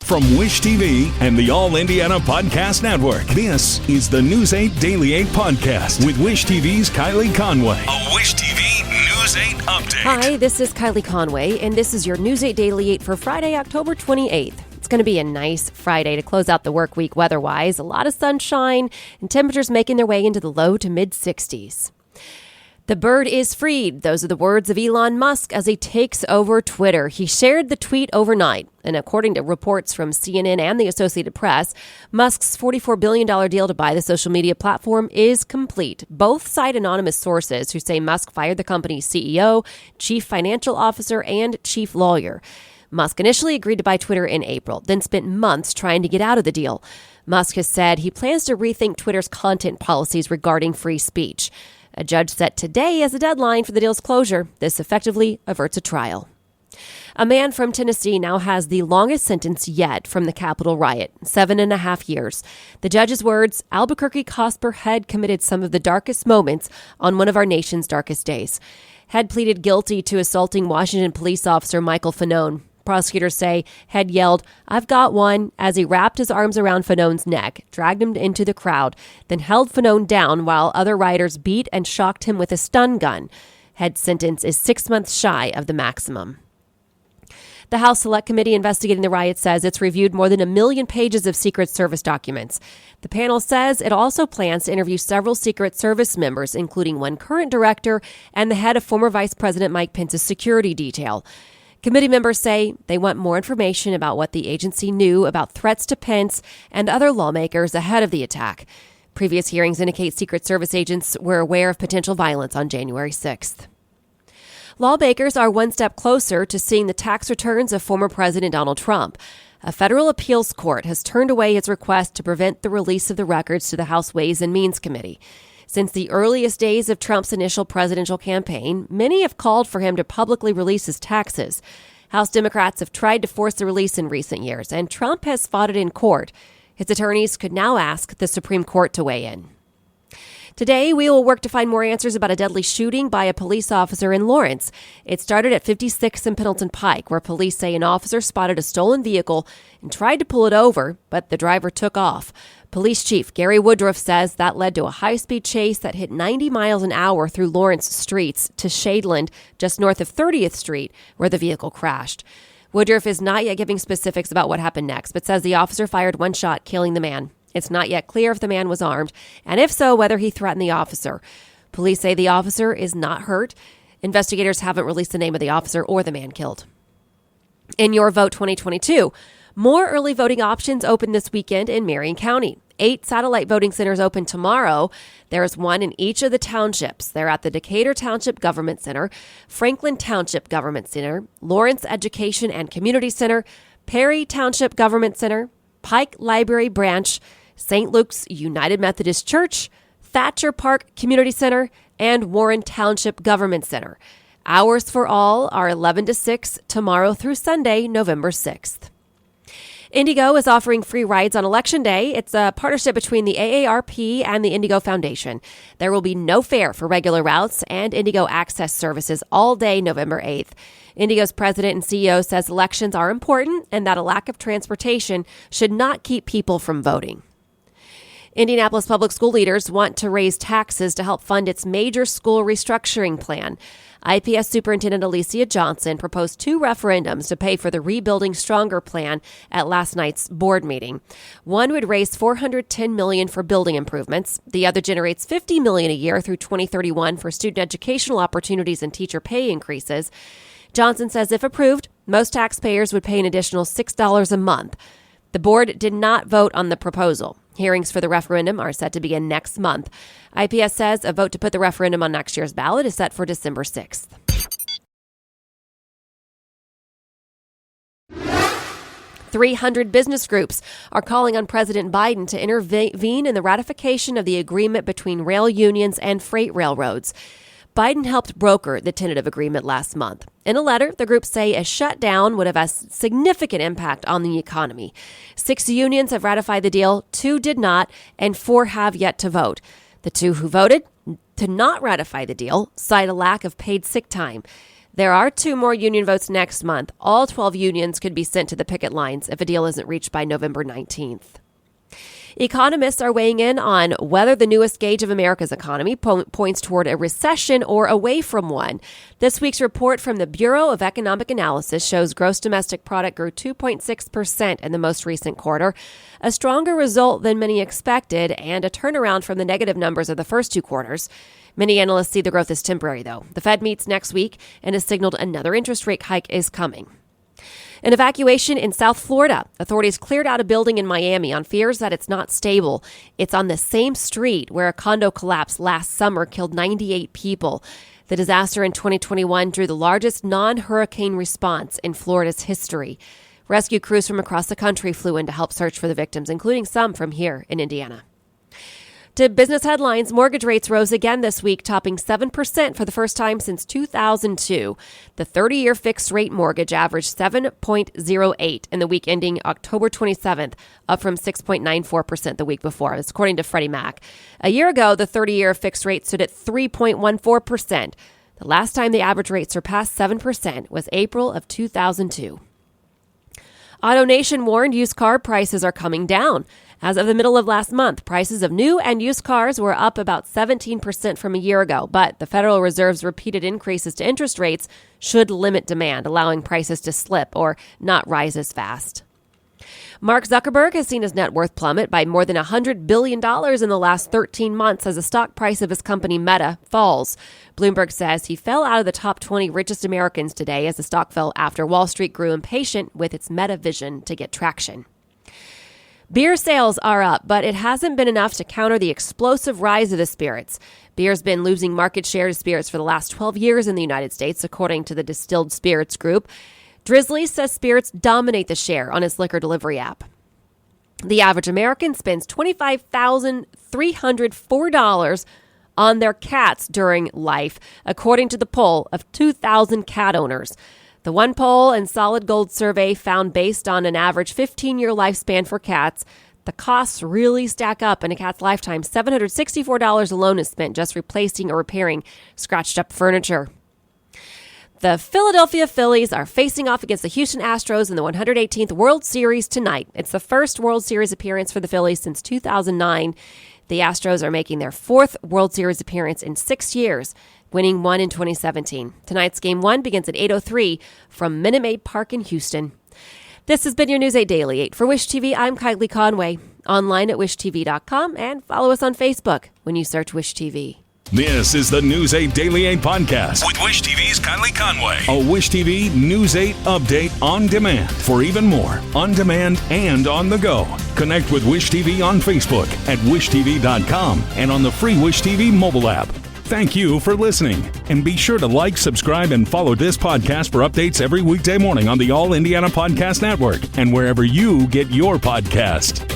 From Wish TV and the All Indiana Podcast Network, this is the News 8 Daily 8 Podcast with Wish TV's Kylie Conway. A Wish TV News 8 update. Hi, this is Kylie Conway, and this is your News 8 Daily 8 for Friday, October 28th. It's going to be a nice Friday to close out the work week weather-wise. A lot of sunshine and temperatures making their way into the low to mid-60s. The bird is freed. Those are the words of Elon Musk as he takes over Twitter. He shared the tweet overnight. And according to reports from CNN and the Associated Press, Musk's $44 billion deal to buy the social media platform is complete. Both cite anonymous sources who say Musk fired the company's CEO, chief financial officer, and chief lawyer. Musk initially agreed to buy Twitter in April, then spent months trying to get out of the deal. Musk has said he plans to rethink Twitter's content policies regarding free speech. A judge set today as a deadline for the deal's closure. This effectively averts a trial. A man from Tennessee now has the longest sentence yet from the Capitol riot, 7.5 years. The judge's words, Albuquerque Cosper Head committed some of the darkest moments on one of our nation's darkest days. Head pleaded guilty to assaulting Washington police officer Michael Fanone. Prosecutors say Head yelled, "I've got one," as he wrapped his arms around Fanone's neck, dragged him into the crowd, then held Fanone down while other rioters beat and shocked him with a stun gun. Head's sentence is 6 months shy of the maximum. The House Select Committee investigating the riot says it's reviewed more than 1 million pages of Secret Service documents. The panel says it also plans to interview several Secret Service members, including one current director and the head of former Vice President Mike Pence's security detail. Committee members say they want more information about what the agency knew about threats to Pence and other lawmakers ahead of the attack. Previous hearings indicate Secret Service agents were aware of potential violence on January 6th. Lawmakers are one step closer to seeing the tax returns of former President Donald Trump. A federal appeals court has turned away his request to prevent the release of the records to the House Ways and Means Committee. Since the earliest days of Trump's initial presidential campaign, many have called for him to publicly release his taxes. House Democrats have tried to force the release in recent years, and Trump has fought it in court. His attorneys could now ask the Supreme Court to weigh in. Today, we will work to find more answers about a deadly shooting by a police officer in Lawrence. It started at 56th and Pendleton Pike, where police say an officer spotted a stolen vehicle and tried to pull it over, but the driver took off. Police Chief Gary Woodruff says that led to a high-speed chase that hit 90 miles an hour through Lawrence streets to Shadeland, just north of 30th Street, where the vehicle crashed. Woodruff is not yet giving specifics about what happened next, but says the officer fired one shot, killing the man. It's not yet clear if the man was armed, and if so, whether he threatened the officer. Police say the officer is not hurt. Investigators haven't released the name of the officer or the man killed. In Your Vote 2022, more early voting options open this weekend in Marion County. 8 satellite voting centers open tomorrow. There's one in each of the townships. They're at the Decatur Township Government Center, Franklin Township Government Center, Lawrence Education and Community Center, Perry Township Government Center, Pike Library Branch, St. Luke's United Methodist Church, Thatcher Park Community Center, and Warren Township Government Center. Hours for all are 11 to 6 tomorrow through Sunday, November 6th. Indigo is offering free rides on Election Day. It's a partnership between the AARP and the Indigo Foundation. There will be no fare for regular routes and Indigo Access services all day November 8th. Indigo's president and CEO says elections are important and that a lack of transportation should not keep people from voting. Indianapolis public school leaders want to raise taxes to help fund its major school restructuring plan. IPS Superintendent Alicia Johnson proposed 2 referendums to pay for the Rebuilding Stronger plan at last night's board meeting. One would raise $410 million for building improvements. The other generates $50 million a year through 2031 for student educational opportunities and teacher pay increases. Johnson says if approved, most taxpayers would pay an additional $6 a month. The board did not vote on the proposal. Hearings for the referendum are set to begin next month. IPS says a vote to put the referendum on next year's ballot is set for December 6th. 300 business groups are calling on President Biden to intervene in the ratification of the agreement between rail unions and freight railroads. Biden helped broker the tentative agreement last month. In a letter, the groups say a shutdown would have a significant impact on the economy. 6 unions have ratified the deal, 2 did not, and 4 have yet to vote. The 2 who voted to not ratify the deal cite a lack of paid sick time. There are 2 more union votes next month. All 12 unions could be sent to the picket lines if a deal isn't reached by November 19th. Economists are weighing in on whether the newest gauge of America's economy points toward a recession or away from one. This week's report from the Bureau of Economic Analysis shows gross domestic product grew 2.6% in the most recent quarter, a stronger result than many expected and a turnaround from the negative numbers of the first 2 quarters. Many analysts see the growth as temporary, though. The Fed meets next week and has signaled another interest rate hike is coming. An evacuation in South Florida. Authorities cleared out a building in Miami on fears that it's not stable. It's on the same street where a condo collapse last summer killed 98 people. The disaster in 2021 drew the largest non-hurricane response in Florida's history. Rescue crews from across the country flew in to help search for the victims, including some from here in Indiana. To business headlines, mortgage rates rose again this week, topping 7% for the first time since 2002. The 30-year fixed-rate mortgage averaged 7.08 in the week ending October 27th, up from 6.94% the week before. That's according to Freddie Mac. A year ago, the 30-year fixed rate stood at 3.14%. The last time the average rate surpassed 7% was April of 2002. AutoNation warned used car prices are coming down. As of the middle of last month, prices of new and used cars were up about 17% from a year ago, but the Federal Reserve's repeated increases to interest rates should limit demand, allowing prices to slip or not rise as fast. Mark Zuckerberg has seen his net worth plummet by more than $100 billion in the last 13 months as the stock price of his company Meta falls. Bloomberg says he fell out of the top 20 richest Americans today as the stock fell after Wall Street grew impatient with its Meta vision to get traction. Beer sales are up, but it hasn't been enough to counter the explosive rise of the spirits. Beer's been losing market share to spirits for the last 12 years in the United States, according to the Distilled Spirits Group. Drizzly says spirits dominate the share on its liquor delivery app. The average American spends $25,304 on their cats during life, according to the poll of 2,000 cat owners. The One Poll and Solid Gold survey found based on an average 15-year lifespan for cats, the costs really stack up in a cat's lifetime. $764 alone is spent just replacing or repairing scratched-up furniture. The Philadelphia Phillies are facing off against the Houston Astros in the 118th World Series tonight. It's the first World Series appearance for the Phillies since 2009. The Astros are making their 4th World Series appearance in 6 years, winning 1 in 2017. Tonight's Game 1 begins at 8:03 from Minute Maid Park in Houston. This has been your News 8 Daily 8. For Wish TV, I'm Kylie Conway. Online at wishtv.com and follow us on Facebook when you search Wish TV. This is the News 8 Daily 8 podcast with Wish TV's Kylie Conway. A Wish TV News 8 update on demand. For even more, on demand and on the go. Connect with Wish TV on Facebook at wishtv.com and on the free Wish TV mobile app. Thank you for listening. And be sure to like, subscribe, and follow this podcast for updates every weekday morning on the All Indiana Podcast Network and wherever you get your podcast.